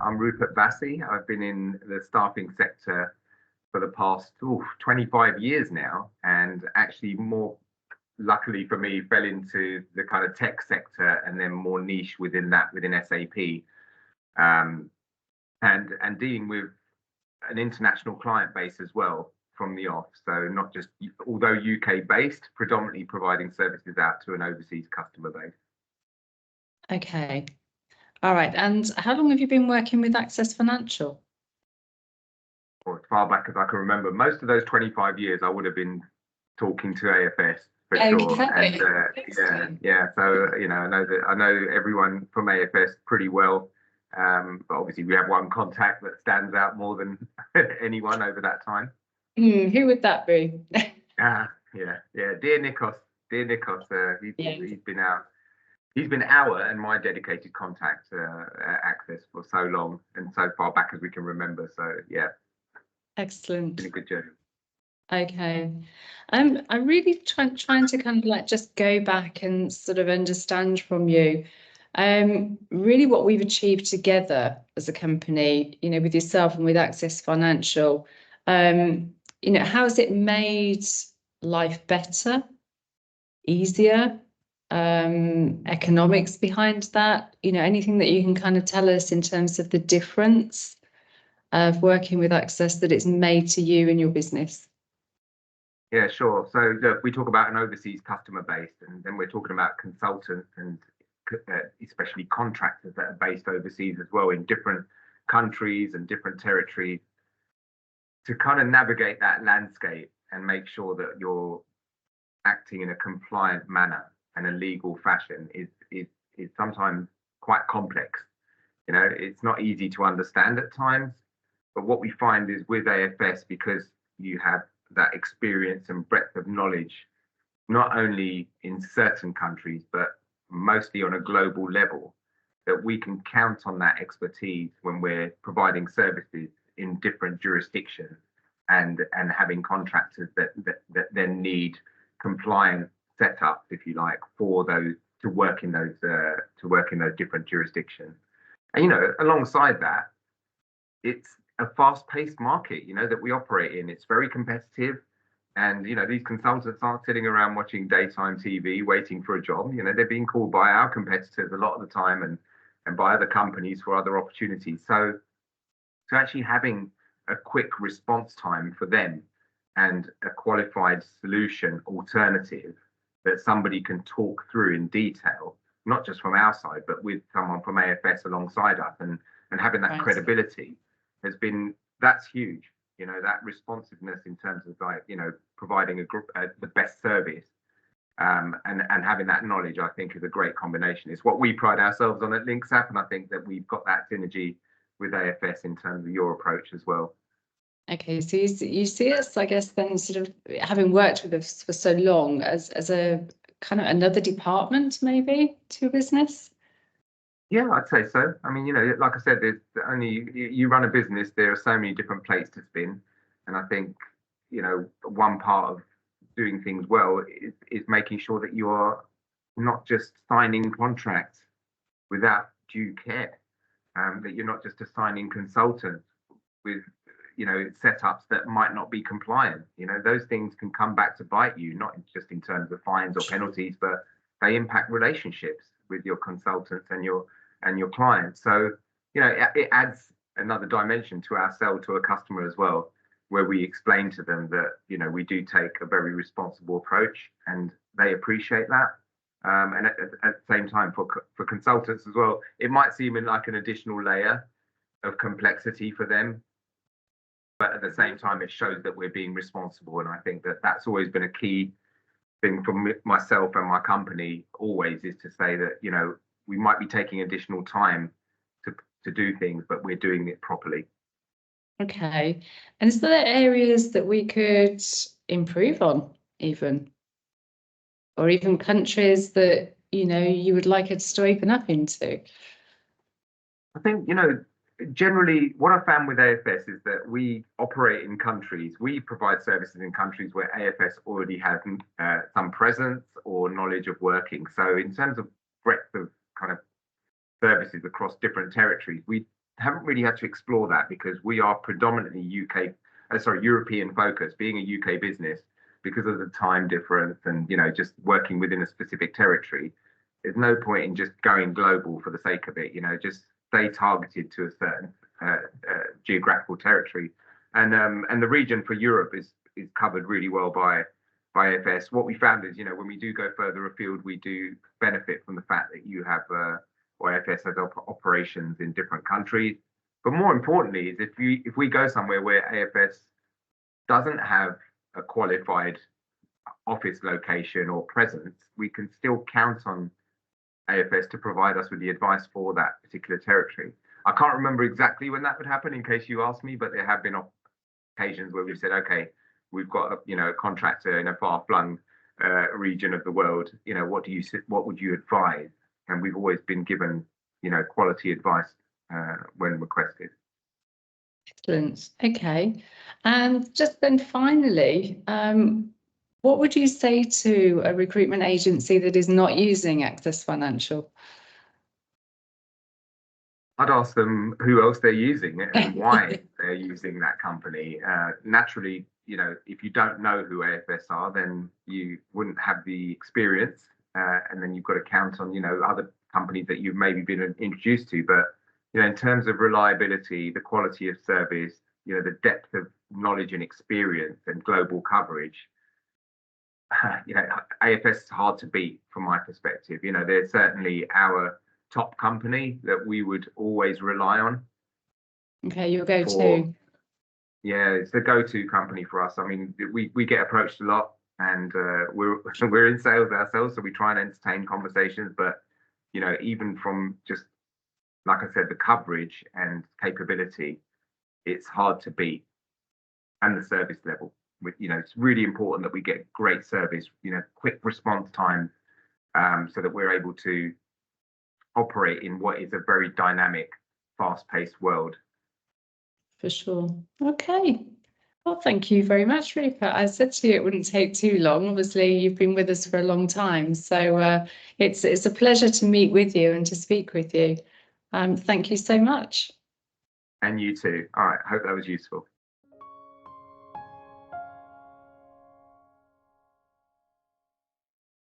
I'm Rupert Bassi. I've been in the staffing sector for the past 25 years now, and actually more luckily for me, fell into the kind of tech sector and then more niche within that, within SAP, and dealing with an international client base as well from the off. So not just, although UK based, predominantly providing services out to an overseas customer base. Okay. All right. And how long have you been working with Access Financial? Or as far back as I can remember, most of those 25 years, I would have been talking to AFS for sure. And yeah. So I know everyone from AFS pretty well. But obviously, we have one contact that stands out more than anyone over that time. Who would that be? Yeah. Dear Nikos. He's been our and my dedicated contact at Access for so long and so far back as we can remember. So yeah. Excellent. It's been a good journey. Okay. I'm really trying to kind of like just go back and sort of understand from you really what we've achieved together as a company, with yourself and with Access Financial. How has it made life better, easier, economics behind that? Anything that you can kind of tell us in terms of the difference of working with Access that it's made to you and your business? Yeah, sure. So look, we talk about an overseas customer base, and then we're talking about consultants and especially contractors that are based overseas as well in different countries and different territories. To kind of navigate that landscape and make sure that you're acting in a compliant manner and a legal fashion is sometimes quite complex. It's not easy to understand at times. But what we find is with AFS, because you have that experience and breadth of knowledge, not only in certain countries, but mostly on a global level, that we can count on that expertise when we're providing services in different jurisdictions and having contractors that then need compliant setups, if you like, for those to work in those different jurisdictions. And alongside that, it's a fast-paced market, that we operate in. It's very competitive, and these consultants aren't sitting around watching daytime TV waiting for a job. They're being called by our competitors a lot of the time, and by other companies for other opportunities. So actually having a quick response time for them and a qualified solution alternative that somebody can talk through in detail, not just from our side, but with someone from AFS alongside us, and having that credibility that's huge. That responsiveness in terms of providing the best service, and having that knowledge, I think, is a great combination. It's what we pride ourselves on at Linksap, and I think that we've got that synergy with AFS in terms of your approach as well. Okay, so you see us, I guess, then sort of having worked with us for so long as a kind of another department maybe to your business? Yeah, I'd say so. I mean, like I said, there's only, you run a business, there are so many different plates to spin. And I think, one part of doing things well is making sure that you are not just signing contracts without due care, that you're not just assigning consultants with, setups that might not be compliant. Those things can come back to bite you, not just in terms of fines or penalties, but they impact relationships with your consultants and your clients. So, it adds another dimension to our sell to a customer as well, where we explain to them that, we do take a very responsible approach, and they appreciate that. And at the same time, for consultants as well, it might seem like an additional layer of complexity for them, but at the same time, it shows that we're being responsible. And I think that that's always been a key thing for myself and my company, always, is to say that, we might be taking additional time to do things, but we're doing it properly. Okay. And is there areas that we could improve on even? Or even countries that, you would like us to open up into? I think, generally what I found with AFS is that we operate in countries, we provide services in countries where AFS already has some presence or knowledge of working. So in terms of breadth of kind of services across different territories, we haven't really had to explore that because we are predominantly European focused, being a UK business, because of the time difference and, you know, just working within a specific territory. There's no point in just going global for the sake of it, you know, just stay targeted to a certain geographical territory. And the region for Europe is covered really well by AFS. What we found is, you know, when we do go further afield, we do benefit from the fact that you have or AFS has operations in different countries. But more importantly is if we go somewhere where AFS doesn't have a qualified office location or presence, we can still count on AFS to provide us with the advice for that particular territory. I can't remember exactly when that would happen in case you ask me, but there have been occasions where we've said, okay, we've got a contractor in a far-flung region of the world. You know, what would you advise? And we've always been given, you know, quality advice when requested. Excellent. Okay. And just then finally, what would you say to a recruitment agency that is not using Access Financial? I'd ask them who else they're using and why they're using that company. Naturally, you know, if you don't know who AFS are, then you wouldn't have the experience. And then you've got to count on, you know, other companies that you've maybe been introduced to. But, you know, in terms of reliability, the quality of service, you know, the depth of knowledge and experience and global coverage, you know, AFS is hard to beat from my perspective. You know, they're certainly our top company that we would always rely on. Okay, your go-to. Yeah, it's the go-to company for us. I mean, we get approached a lot, and we're in sales ourselves, so we try and entertain conversations. But, you know, even from just, like I said, the coverage and capability, it's hard to beat. And the service level, you know, it's really important that we get great service, you know, quick response time, so that we're able to operate in what is a very dynamic, fast-paced world. For sure. Okay. Well, thank you very much, Rupert. I said to you it wouldn't take too long. Obviously, you've been with us for a long time, so it's a pleasure to meet with you and to speak with you. Thank you so much. And you too. All right. Hope that was useful.